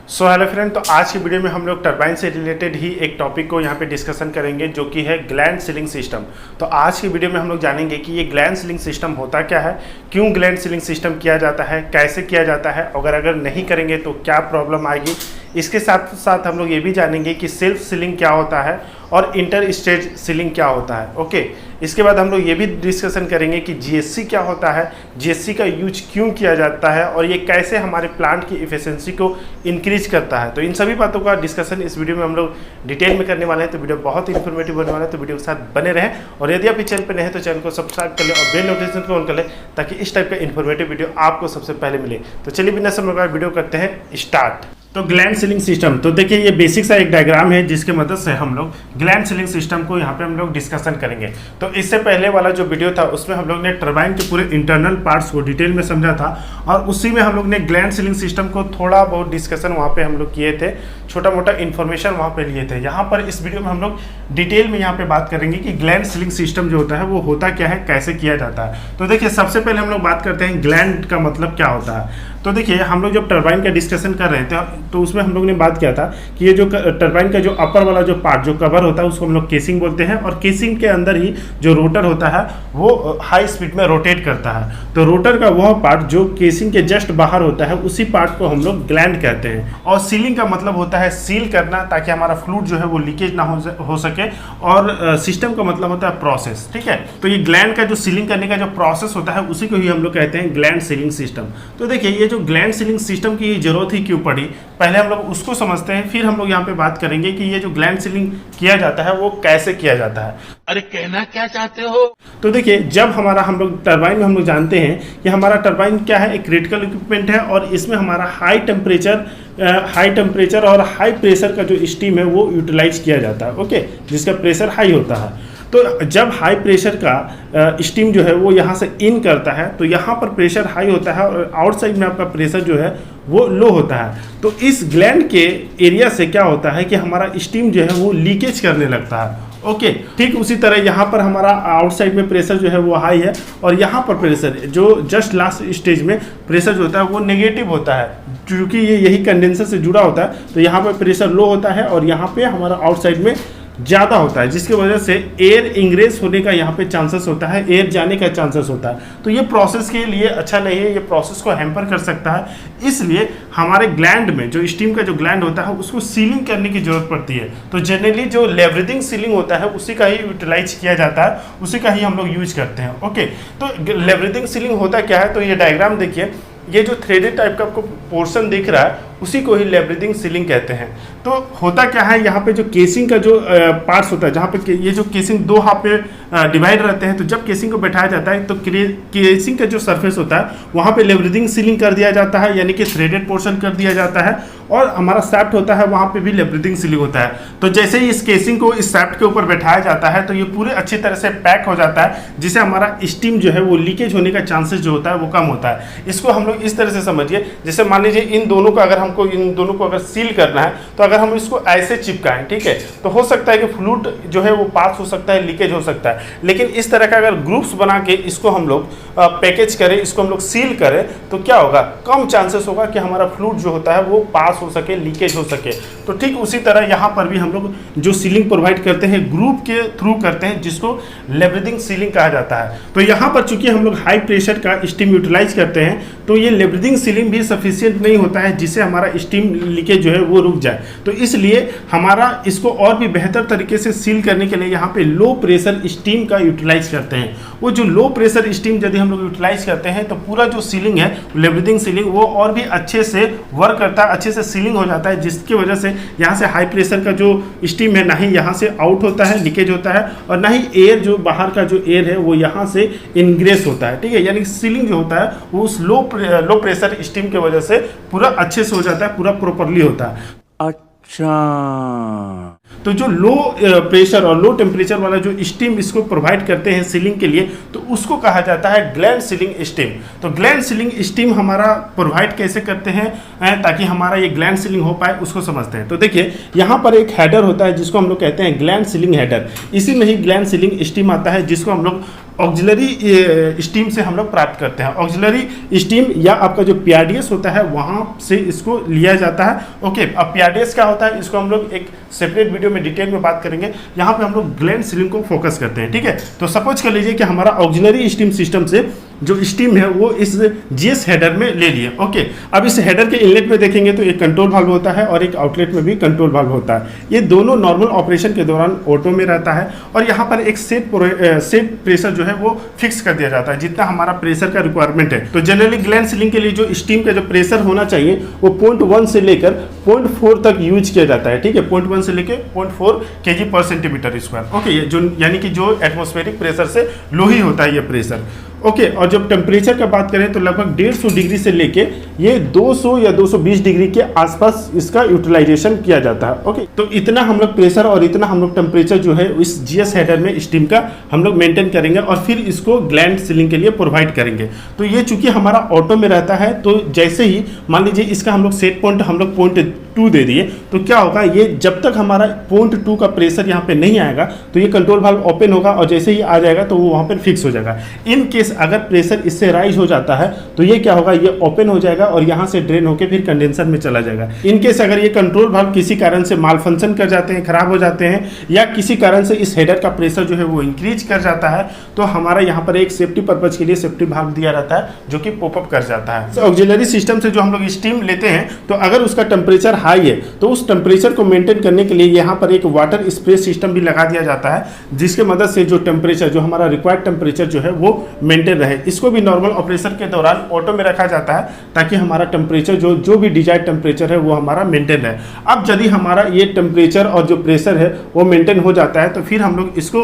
Hello friend, तो आज की वीडियो में हम लोग टरबाइन से रिलेटेड ही एक टॉपिक को यहाँ पे डिस्कशन करेंगे जो कि है ग्लैंड सीलिंग सिस्टम। तो आज की वीडियो में हम लोग जानेंगे कि ये ग्लैंड सीलिंग सिस्टम होता क्या है, क्यों ग्लैंड सीलिंग सिस्टम किया जाता है, कैसे किया जाता है, अगर नहीं करेंगे तो क्या प्रॉब्लम आएगी। इसके साथ साथ हम लोग ये भी जानेंगे कि सेल्फ सीलिंग क्या होता है और इंटर स्टेज सीलिंग क्या होता है। ओके, इसके बाद हम लोग ये भी डिस्कशन करेंगे कि जीएससी क्या होता है, जीएससी का यूज क्यों किया जाता है और ये कैसे हमारे प्लांट की इफिशिएंसी को इंक्रीज करता है। तो इन सभी बातों का डिस्कशन इस वीडियो में हम लोग डिटेल में करने वाले हैं। तो वीडियो बहुत इन्फॉर्मेटिव होने वाला है, तो वीडियो के साथ बने रहें। और यदि आप इस चैनल पर नए हैं तो चैनल को सब्सक्राइब कर लें और बेल नोटिफिकेशन को ऑन कर लें ताकि इस टाइप का इन्फॉर्मेटिव वीडियो आपको सबसे पहले मिले। तो चलिए बिना समय वीडियो करते हैं स्टार्ट। तो ग्लैंड सीलिंग सिस्टम, तो देखिए ये बेसिक सा एक डायग्राम है जिसके मदद से हम लोग ग्लैंड सीलिंग सिस्टम को यहाँ पे हम लोग डिस्कशन करेंगे। तो इससे पहले वाला जो वीडियो था उसमें हम लोग ने टरबाइन के पूरे इंटरनल पार्ट्स को डिटेल में समझा था और उसी में हम लोग ने ग्लैंड सीलिंग सिस्टम को थोड़ा बहुत डिस्कशन वहाँ पे हम लोग किए थे, छोटा मोटा इन्फॉर्मेशन वहाँ पे लिए थे। यहाँ पर इस वीडियो में हम लोग डिटेल में यहाँ पे बात करेंगे कि ग्लैंड सीलिंग सिस्टम जो होता है वो होता क्या है, कैसे किया जाता है। तो देखिए सबसे पहले हम लोग बात करते हैं ग्लैंड का मतलब क्या होता है। तो देखिए हम लोग जब टरबाइन का डिस्कशन कर रहे थे तो उसमें हम लोग ने बात किया था कि ये जो टरबाइन का जो अपर वाला जो पार्ट जो कवर होता है उसको हम लोग केसिंग बोलते हैं और केसिंग के अंदर ही जो रोटर होता है वो हाई स्पीड में रोटेट करता है। तो रोटर का वह पार्ट जो केसिंग के जस्ट बाहर होता है उसी पार्ट को हम लोग ग्लैंड कहते हैं। और सीलिंग का मतलब होता है सील करना ताकि हमारा फ्लूइड जो है वो लीकेज ना हो सके। और सिस्टम का मतलब होता है प्रोसेस। ठीक है, तो ये ग्लैंड का जो सीलिंग करने का जो प्रोसेस होता है उसी को ही हम लोग कहते हैं ग्लैंड सीलिंग सिस्टम। तो देखिए ये जो ग्लैंड सीलिंग सिस्टम की जरूरत ही क्यों पड़ी, पहले हम लोग उसको समझते हैं, फिर हम लोग यहाँ पे बात करेंगे कि ये जो ग्लैंड सीलिंग किया जाता है वो कैसे किया जाता है। अरे कहना क्या चाहते हो? तो देखिए जब हमारा हम लोग टरबाइन में हम लोग जानते हैं कि हमारा टरबाइन क्या है, एक क्रिटिकल इक्विपमेंट है और इसमें हमारा हाई टेम्परेचर और हाई प्रेशर का जो स्टीम है वो यूटिलाइज किया जाता है। ओके, जिसका प्रेशर हाई होता है। तो जब हाई प्रेशर का स्टीम जो है वो यहाँ से इन करता है तो यहाँ पर प्रेशर हाई होता है और आउटसाइड में आपका प्रेशर जो है वो लो होता है। तो इस ग्लैंड के एरिया से क्या होता है कि हमारा स्टीम जो है वो लीकेज करने लगता है। ओके, ठीक उसी तरह यहाँ पर हमारा आउटसाइड में प्रेशर जो है वो हाई है और यहाँ पर प्रेशर जो जस्ट लास्ट स्टेज में प्रेशर जो होता है वो नेगेटिव होता है, क्योंकि ये यही कंडेंसर से जुड़ा होता है। तो यहाँ पर प्रेशर लो होता है और यहाँ पे हमारा आउटसाइड में ज़्यादा होता है, जिसकी वजह से एयर इंग्रेस होने का यहाँ पे चांसेस होता है, एयर जाने का चांसेस होता है। तो ये प्रोसेस के लिए अच्छा नहीं है, ये प्रोसेस को हैम्पर कर सकता है। इसलिए हमारे ग्लैंड में जो स्टीम का जो ग्लैंड होता है उसको सीलिंग करने की जरूरत पड़ती है। तो जनरली जो लेवरिंग सीलिंग होता है उसी का ही यूटिलाइज किया जाता है, उसी का ही हम लोग यूज करते हैं। ओके, तो लेवरिंग सीलिंग होता क्या है, तो ये डायग्राम देखिए, ये जो थ्रेडेड टाइप का आपको पोर्शन दिख रहा है उसी को ही लेवरिंग सीलिंग कहते हैं। तो होता क्या है, यहाँ पे जो केसिंग का जो पार्ट्स होता है, जहाँ पे ये जो केसिंग दो हाफ पे डिवाइड रहते हैं, तो जब केसिंग को बैठाया जाता है तो केसिंग का जो सरफेस होता है वहाँ पे लेवरिंग सीलिंग कर दिया जाता है, यानी कि थ्रेडेड पोर्शन कर दिया जाता है। और हमारा सैफ्ट होता है वहाँ पे भी लेवरिंग सीलिंग होता है। तो जैसे ही इस केसिंग को इस सैफ्ट के ऊपर बैठाया जाता है तो ये पूरे अच्छी तरह से पैक हो जाता है, जिससे हमारा स्टीम जो है वो लीकेज होने का चांसेस जो होता है वो कम होता है। इसको हम लोग इस तरह से समझिए, जैसे मान लीजिए इन दोनों को अगर सील करना है तो अगर हम इसको ऐसे चिपकाएं, ठीक है, तो हो सकता है कि फ्लूइड जो है वो पास हो सकता है, लीकेज हो सकता है। लेकिन इस तरह का अगर ग्रुप्स बना के इसको हम लोग पैकेज करें, इसको हम लोग सील करें, तो क्या होगा, कम चांसेस होगा कि हमारा फ्लूइड जो होता है वो पास हो सके, लीकेज हो सके। तो ठीक उसी तरह यहाँ पर भी हम लोग जो सीलिंग प्रोवाइड करते हैं ग्रुप के थ्रू करते हैं, जिसको लेवरिंग सीलिंग कहा जाता है। तो यहाँ पर चूंकि हम लोग हाई प्रेशर का स्टीम यूटिलाइज करते हैं तो ये लेवरिंग सीलिंग भी सफिशिएंट नहीं होता है जिससे हमारा स्टीम लीकेज जो है वो रुक जाए। तो इसलिए हमारा इसको और भी बेहतर तरीके से सील करने के लिए यहाँ पे लो प्रेशर स्टीम का यूटिलाइज करते हैं। वो जो लो प्रेशर स्टीम यदि हम लोग यूटिलाइज करते हैं तो पूरा जो सीलिंग है लेवरिंग सीलिंग वो और भी अच्छे से वर्क करता है, अच्छे से सीलिंग हो जाता है, जिसकी वजह से यहाँ से हाई प्रेशर का जो स्टीम है ना ही यहाँ से आउट होता है, लीकेज होता है, और ना ही एयर जो बाहर का जो एयर है वो यहाँ से इनग्रेस होता है। ठीक है, यानी सीलिंग जो होता है वो उस लो प्रेशर स्टीम की वजह से पूरा अच्छे से हो जाता है, पूरा प्रॉपर्ली होता है। अच्छा, तो जो लो प्रेशर और लो टेम्परेचर वाला जो स्टीम इसको प्रोवाइड करते हैं सीलिंग के लिए, तो उसको कहा जाता है ग्लैंड सीलिंग स्टीम। तो ग्लैंड सीलिंग स्टीम हमारा प्रोवाइड कैसे करते हैं ताकि हमारा ये ग्लैंड सीलिंग हो पाए, उसको समझते हैं। तो देखिए यहाँ पर एक हेडर होता है जिसको हम लोग कहते हैं ग्लैंड सीलिंग हेडर। इसी में ही ग्लैंड सीलिंग स्टीम आता है, जिसको हम लोग ऑक्सिलरी स्टीम से हम लोग प्राप्त करते हैं। ऑक्सिलरी स्टीम या आपका जो पीआरडीएस होता है वहाँ से इसको लिया जाता है। ओके, अब पीआरडीएस क्या होता है इसको हम लोग एक सेपरेट वीडियो में डिटेल में बात करेंगे। यहाँ पे हम लोग ग्लैंड सीलिंग को फोकस करते हैं, ठीक है। तो सपोज कर लीजिए कि हमारा ऑक्सिलरी स्टीम सिस्टम से जो स्टीम है वो इस जीएस हेडर में ले लिए। ओके, अब इस हेडर के इनलेट में देखेंगे तो एक कंट्रोल वाल्व होता है और एक आउटलेट में भी कंट्रोल वाल्व होता है। ये दोनों नॉर्मल ऑपरेशन के दौरान ऑटो में रहता है और यहाँ पर एक सेट प्रेशर जो है वो फिक्स कर दिया जाता है जितना हमारा प्रेशर का रिक्वायरमेंट है। तो जनरली ग्लैंड सीलिंग के लिए जो स्टीम का जो प्रेशर होना चाहिए वो 0.1 से लेकर 0.4 तक यूज किया जाता है, ठीक है। 0.1 से लेकर 0.4 kg पर सेंटीमीटर स्क्वायर। ओके, ये जो यानी कि जो एटमॉस्फेरिक प्रेशर से लो ही होता है ये प्रेशर। ओके, और जब टेम्परेचर का बात करें तो लगभग 150 डिग्री से लेके ये 200 या 220 डिग्री के आसपास इसका यूटिलाइजेशन किया जाता है। ओके, तो इतना हम लोग प्रेशर और इतना हम लोग टेम्परेचर जो है इस जीएस हेडर में स्टीम का हम लोग मेंटेन करेंगे और फिर इसको ग्लैंड सीलिंग के लिए प्रोवाइड करेंगे। तो ये चूंकि हमारा ऑटो में रहता है तो जैसे ही मान लीजिए इसका हम लोग सेट पॉइंट हम लोग 0.2 दे दिए तो क्या होगा, ये जब तक हमारा 0.2 का प्रेशर यहाँ पे नहीं आएगा तो ये कंट्रोल वाल्व ओपन होगा और जैसे ही आ जाएगा तो वो वहाँ पर फिक्स हो जाएगा। इन केस अगर प्रेशर इससे राइज हो जाता है तो ये क्या होगा, ये ओपन हो जाएगा और यहाँ से ड्रेन होकर फिर कंडेंसर में चला जाएगा। इन केस अगर ये कंट्रोल वाल्व किसी कारण से माल फंक्शन कर जाते हैं, खराब हो जाते हैं या किसी कारण से इस हेडर का प्रेशर जो है वो इंक्रीज कर जाता है तो हमारा यहाँ पर एक सेफ्टी पर्पज के लिए सेफ्टी वाल्व दिया रहता है जो कि पॉपअप कर जाता है। ऑक्सिलरी सिस्टम से जो हम लोग स्टीम लेते हैं तो अगर उसका टेम्परेचर हाई है तो उस टेम्परेचर को मेंटेन करने के लिए यहाँ पर एक वाटर स्प्रे सिस्टम भी लगा दिया जाता है जिसके मदद से जो टेम्परेचर जो हमारा रिक्वायर्ड टेम्परेचर जो है वो मेंटेन रहे। इसको भी नॉर्मल ऑपरेशन के दौरान ऑटो में रखा जाता है ताकि हमारा टेम्परेचर जो भी डिजायर्ड टेम्परेचर है वो हमारा मेंटेन रहे। अब यदि हमारा ये टेम्परेचर और जो प्रेशर है वो मेंटेन हो जाता है तो फिर हम लोग इसको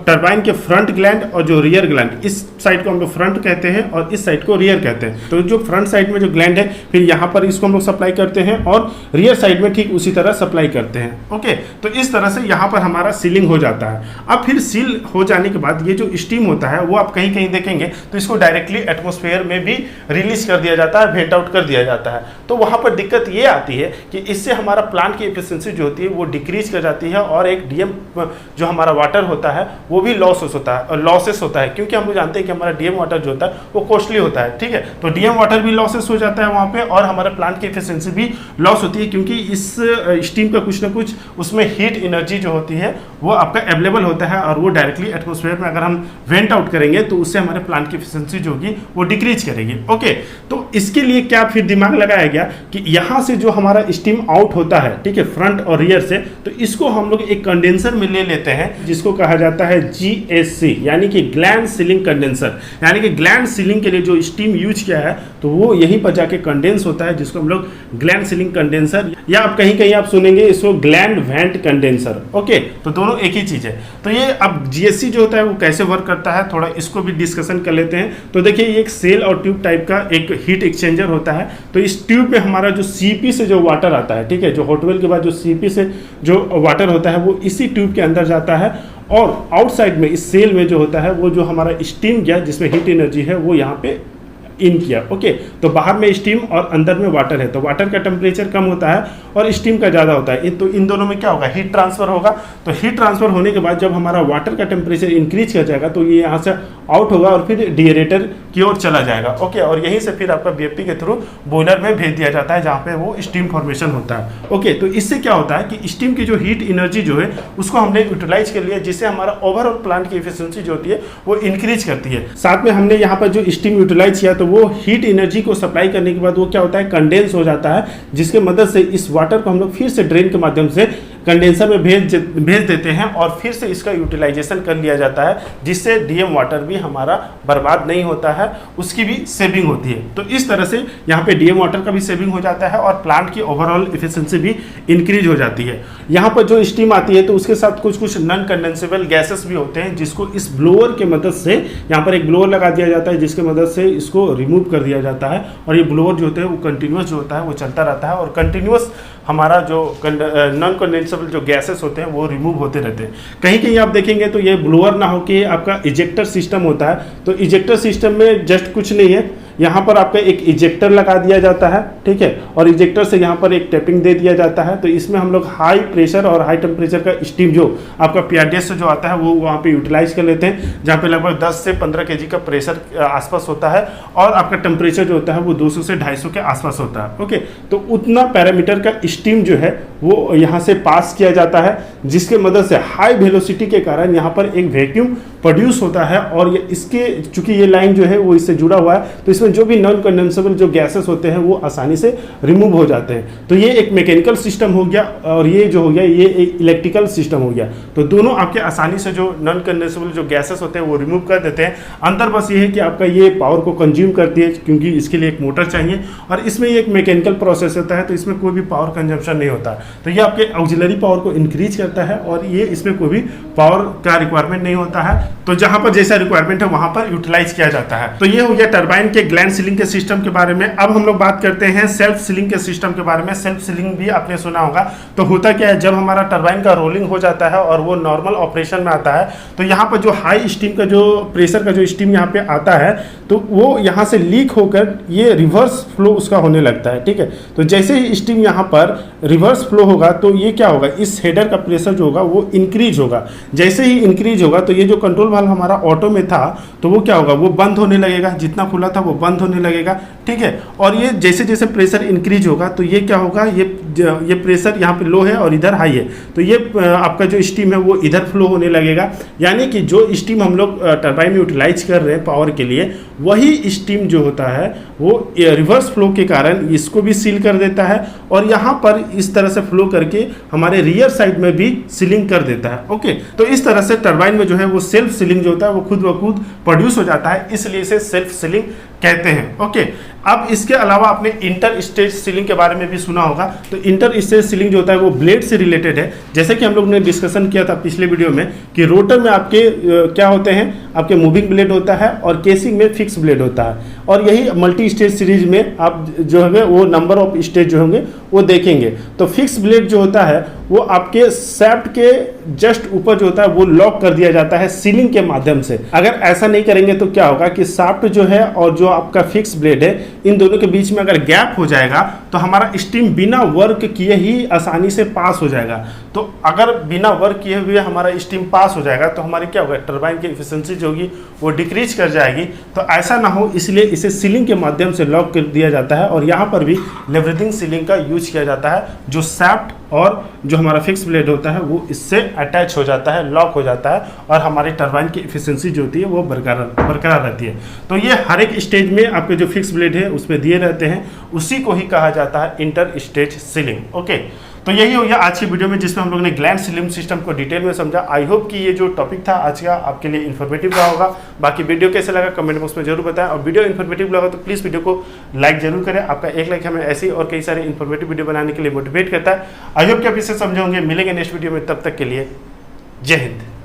टरबाइन के फ्रंट ग्लैंड और जो रियर ग्लैंड, इस साइड को हम लोग फ्रंट कहते हैं और इस साइड को रियर कहते हैं। तो जो फ्रंट साइड में जो ग्लैंड है फिर यहाँ पर इसको हम लोग सप्लाई करते हैं और रियर साइड में ठीक उसी तरह सप्लाई करते हैं। ओके, तो इस तरह से यहाँ पर हमारा सीलिंग हो जाता है। अब फिर सील हो जाने के बाद ये जो स्टीम होता है वो आप कहीं कहीं देखेंगे तो इसको डायरेक्टली एटमॉस्फेयर में भी रिलीज कर दिया जाता है, वेंट आउट कर दिया जाता है। तो वहाँ पर दिक्कत ये आती है कि इससे हमारा प्लांट की एफिशिएंसी जो होती है वो डिक्रीज कर जाती है और एक डीएम जो हमारा वाटर होता है वो भी लॉसेस होता है क्योंकि हम लोग जानते हैं कि हमारा डीएम वाटर जो होता है वो कॉस्टली होता है, ठीक है। तो डीएम वाटर भी लॉसेस हो जाता है वहाँ पे और हमारे प्लांट की एफिशिएंसी भी लॉस होती है क्योंकि इस स्टीम का कुछ ना कुछ उसमें हीट एनर्जी जो होती है वो आपका अवेलेबल होता है और वो डायरेक्टली एटमॉस्फेयर में अगर हम वेंट आउट करेंगे तो उससे हमारे प्लांट की एफिशिएंसी जो होगी वो डिक्रीज करेगी। ओके, तो इसके लिए क्या फिर दिमाग लगाया गया कि यहाँ से जो हमारा स्टीम आउट होता है, ठीक है, फ्रंट और रियर से, तो इसको हम लोग एक कंडेंसर में ले लेते हैं जिसको कहा जाता है GSC यानी कि ग्लैंड सीलिंग कंडेंसर। यानी कि ग्लैंड सीलिंग के लिए जो स्टीम यूज किया है तो वो यहीं पर जाके कंडेंस होता है जिसको हम लोग ग्लैंड सीलिंग कंडेंसर या आप कहीं कहीं आप सुनेंगे इसको ग्लैंड वेंट कंडेंसर। ओके, तो दोनों एक ही चीज है। तो ये अब GSC जो होता है वो कैसे वर्क करता है थोड़ा इसको भी डिस्कशन कर लेते हैं। तो देखिए ये एक सेल और ट्यूब टाइप का एक हीट एक्सचेंजर होता है। तो इस ट्यूब में हमारा जो CP से जो वाटर आता है, ठीक है, जो हॉट वेल के बाद जो CP से जो वाटर होता है वो इसी ट्यूब के अंदर जाता है और आउटसाइड में इस सेल में जो होता है वो जो हमारा स्टीम गया जिसमें हीट एनर्जी है वो यहाँ पे इन किया। ओके, तो बाहर में स्टीम और अंदर में वाटर है तो वाटर का टेम्परेचर कम होता है और स्टीम का ज़्यादा होता है। तो इन दोनों में क्या होगा, हीट ट्रांसफर होगा। तो हीट ट्रांसफर होने के बाद जब हमारा वाटर का टेम्परेचर इंक्रीज कर जाएगा तो ये यहाँ से आउट होगा और फिर डिएरेटर की ओर चला जाएगा। ओके, और यहीं से फिर आपका BFP के थ्रू बॉयलर में भेज दिया जाता है जहाँ पे वो स्टीम फॉर्मेशन होता है। ओके, तो इससे क्या होता है कि स्टीम की जो हीट एनर्जी जो है उसको हमने यूटिलाइज कर लिया जिससे हमारा ओवरऑल प्लांट की एफिशिएंसी जो होती है वो इंक्रीज करती है। साथ में हमने यहाँ पर जो स्टीम यूटिलाइज किया तो वो हीट एनर्जी को सप्लाई करने के बाद वो क्या होता है, कंडेंस हो जाता है जिसके मदद से इस वाटर को हम लोग फिर से ड्रेन के माध्यम से कंडेंसर में भेज देते हैं और फिर से इसका यूटिलाइजेशन कर लिया जाता है जिससे डीएम वाटर भी हमारा बर्बाद नहीं होता है, उसकी भी सेविंग होती है। तो इस तरह से यहाँ पे डीएम वाटर का भी सेविंग हो जाता है और प्लांट की ओवरऑल एफिशिएंसी भी इंक्रीज हो जाती है। यहाँ पर जो स्टीम आती है तो उसके साथ कुछ नॉन कंडेंसेबल गैसेस भी होते हैं जिसको इस ब्लोअर के मदद से यहाँ पर एक ब्लोअर लगा दिया जाता है जिसके मदद से इसको रिमूव कर दिया जाता है और ये ब्लोअर जो होता है वो कंटिन्यूस जो होता है वो चलता रहता है और कंटिन्यूस हमारा जो नॉन कंडेंसेबल जो गैसेस होते हैं वो रिमूव होते रहते हैं। कहीं कहीं आप देखेंगे तो ये ब्लोअर ना होके आपका इजेक्टर सिस्टम होता है। तो इजेक्टर सिस्टम में जस्ट कुछ नहीं है, यहाँ पर आपका एक इजेक्टर लगा दिया जाता है, ठीक है, और इजेक्टर से यहाँ पर एक टैपिंग दे दिया जाता है। तो इसमें हम लोग हाई प्रेशर और हाई टेम्परेचर का स्टीम जो आपका पीआरडीएस से जो आता है वो वहाँ पे यूटिलाइज कर लेते हैं, जहाँ पे लगभग 10 से 15 केजी का प्रेशर आसपास होता है और आपका टेम्परेचर जो होता है वो 200 से 250 के आसपास होता है। ओके, तो उतना पैरामीटर का स्टीम जो है वो यहाँ से पास किया जाता है, जिसके मदद से हाई वेलोसिटी के कारण यहाँ पर एक वैक्यूम प्रोड्यूस होता है। और ये इसके चूंकि ये लाइन जो है वो इससे जुड़ा हुआ है, तो इसमें जो भी नॉन कंडेंसेबल जो गैसेस होते हैं वो आसानी से रिमूव हो जाते हैं। तो ये एक मैकेनिकल सिस्टम हो गया और ये जो हो गया ये एक इलेक्ट्रिकल सिस्टम हो गया। तो दोनों आपके आसानी से जो नॉन कंडेंसेबल जो गैसेस होते हैं वो रिमूव कर देते हैं। अंतर बस ये है कि आपका ये पावर को कंज्यूम करती है, क्योंकि इसके लिए एक मोटर चाहिए, और इसमें एक मैकेनिकल प्रोसेस होता है, तो इसमें कोई भी पावर कंजम्पशन नहीं होता। तो ये आपके ऑक्सिलरी पावर को इंक्रीज करता है और ये इसमें कोई भी पावर का रिक्वायरमेंट नहीं होता है। तो जहां पर जैसा रिक्वायरमेंट है वहां पर यूटिलाइज किया जाता है। तो ये हो गया टरबाइन के ग्लैंड सीलिंग के सिस्टम के बारे में। अब हम लोग बात करते हैं सेल्फ सीलिंग के सिस्टम के बारे में। सेल्फ सीलिंग भी आपने सुना होगा। तो होता क्या है, जब हमारा टरबाइन का रोलिंग हो जाता है और वो नॉर्मल ऑपरेशन में आता है, तो यहाँ पर जो हाई स्टीम का जो प्रेशर का जो स्टीम यहाँ पे आता है, तो वो यहाँ से लीक होकर ये रिवर्स फ्लो उसका होने लगता है, ठीक है। तो जैसे ही स्टीम यहाँ पर रिवर्स फ्लो होगा तो ये क्या होगा, इस हेडर का प्रेशर जो होगा वो इंक्रीज होगा। जैसे ही इंक्रीज होगा तो ये जो कंट्रोल वाल्व हमारा ऑटो में था तो वो क्या होगा, वो बंद होने लगेगा, जितना खुला था वो बंद होने लगेगा, ठीक है। और ये जैसे जैसे प्रेशर इंक्रीज होगा तो ये क्या होगा, ये प्रेशर यहाँ पे लो है और इधर हाई है, तो ये आपका जो स्टीम है वो इधर फ्लो होने लगेगा। यानी कि जो स्टीम हम लोग टरबाइन में यूटिलाइज कर रहे हैं पावर के लिए, वही स्टीम जो होता है वो रिवर्स फ्लो के कारण इसको भी सील कर देता है और यहाँ पर इस तरह से फ्लो करके हमारे रियर साइड में भी सीलिंग कर देता है। ओके, तो इस तरह से टरबाइन में जो है वो सेल्फ सीलिंग जो होता है वो खुद ब खुद प्रोड्यूस हो जाता है, इसलिए इसे सेल्फ सीलिंग कहते हैं। ओके, अब इसके अलावा आपने इंटर स्टेज सीलिंग के बारे में भी सुना होगा। तो इंटर स्टेज सीलिंग जो होता है वो ब्लेड से रिलेटेड है। जैसे कि हम लोग ने डिस्कशन किया था पिछले वीडियो में कि रोटर में आपके क्या होते हैं, आपके मूविंग ब्लेड होता है और केसिंग में फिक्स ब्लेड होता है। और यही मल्टी स्टेज सीरीज में आप जो है वो नंबर ऑफ स्टेज जो होंगे वो देखेंगे। तो फिक्स ब्लेड जो होता है वो आपके सैफ्ट के जस्ट ऊपर जो होता है वो लॉक कर दिया जाता है सीलिंग के माध्यम से। अगर ऐसा नहीं करेंगे तो क्या होगा कि शाफ्ट जो है और जो आपका फिक्स ब्लेड है, इन दोनों के बीच में अगर गैप हो जाएगा तो हमारा स्टीम बिना वर्क किए ही आसानी से पास हो जाएगा। तो अगर बिना वर्क किए हुए हमारा स्टीम पास हो जाएगा तो हमारी क्या होगा, टरबाइन की एफिशिएंसी जो होगी वो डिक्रीज कर जाएगी। तो ऐसा ना हो इसलिए इसे सीलिंग के माध्यम से लॉक कर दिया जाता है और यहाँ पर भी लेवरेजिंग सीलिंग का यूज किया जाता है। जो शाफ्ट और जो हमारा फिक्स ब्लेड होता है वो इससे अटैच हो जाता है, लॉक हो जाता है और हमारी टरबाइन की एफिशिएंसी जो होती है वो बरकरार रहती है। तो ये हर एक स्टेज में आपके जो फिक्स ब्लेड है उसमें दिए रहते हैं, उसी को ही कहा जाता है इंटर स्टेज सीलिंग। ओके, तो यही हो गया आज की वीडियो में जिसमें हम लोग ने ग्लैंड सीलिंग सिस्टम को डिटेल में समझा। आई होप कि ये जो टॉपिक था आज का आपके लिए इन्फॉर्मेटिव रहा होगा। बाकी वीडियो कैसे लगा कमेंट बॉक्स में जरूर बताएं और वीडियो इन्फॉर्मेटिव लगा तो प्लीज़ वीडियो को लाइक जरूर करें। आपका एक लाइक हमें ऐसी और कई सारे इन्फॉर्मेटिव वीडियो बनाने के लिए मोटिवेट करता है। आई होप कि आप इसे समझे होंगे। मिलेंगे नेक्स्ट वीडियो में, तब तक के लिए जय हिंद।